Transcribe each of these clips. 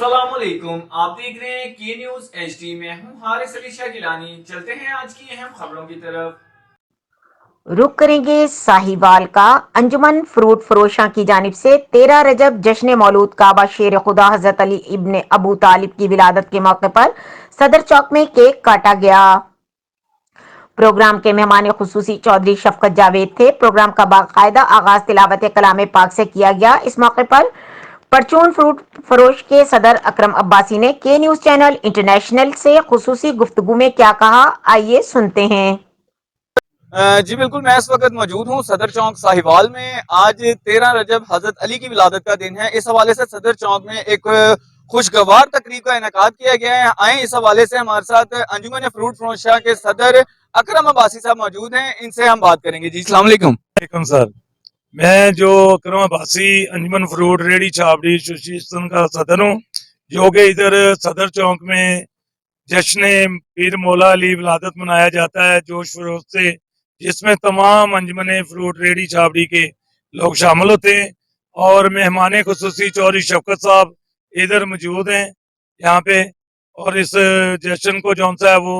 अस्सलाम वालेकुम, आप देख रहे हैं के न्यूज HD में हूं हारिस अली शाह गिलानी। चलते हैं आज की अहम खबरों की तरफ। रुख करेंगे साहिवाल का। अंजुमन फ्रूट फरोशा की जानिब से 13 रजब जश्न मौलूद काबा शेर खुदा हजरत अली इब्न अबू तालिब की विलादत के मौके पर सदर चौक में केक काटा गया। प्रोग्राम के मेहमान खुसूसी चौधरी शफकत जावेद थे। प्रोग्राम का बाकायदा आगाज तिलावत कलाम पाक से किया गया। इस मौके पर परचून फ्रूट फरोश के सदर अकरम अब्बासी ने के न्यूज चैनल इंटरनेशनल से खुसूसी गुफ्तगू में क्या कहा, आइए सुनते हैं। जी बिल्कुल, मैं इस वक्त मौजूद हूँ सदर चौक साहिवाल में। आज 13 रजब हजरत अली की विलादत का दिन है। इस हवाले से सदर चौक में एक खुशगवार तकरीब का इनेकाद किया गया है। आए इस हवाले से हमारे साथ अंजुमन फ्रूट फरोशा के सदर अकरम अब्बासी साहब मौजूद हैं, इनसे हम बात करेंगे। जी अस्सलाम वालेकुम। वालेकुम सर। मैं जो अकरम अब्बासी अंजुमन फ्रूट रेडी छाबड़ी एसोसिएशन का सदर हूँ, जो कि इधर सदर चौक में जश्न पीर मौला अली विलादत मनाया जाता है जोश खरोश से, जिसमें तमाम अंजुमन फ्रूट रेडी छाबड़ी के लोग शामिल होते हैं और मेहमान खुसूसी चौधरी शफकत साहब इधर मौजूद हैं यहाँ पे। और इस जश्न को जौन सा है वो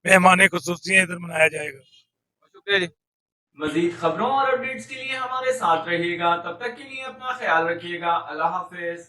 मेहमान खुसूसी इधर मनाया जाएगा। शुक्रिया जी। मजीद खबरों और अपडेट्स के लिए हमारे साथ रहिएगा। तब तक के लिए अपना ख्याल रखिएगा। अल्लाह हाफिज।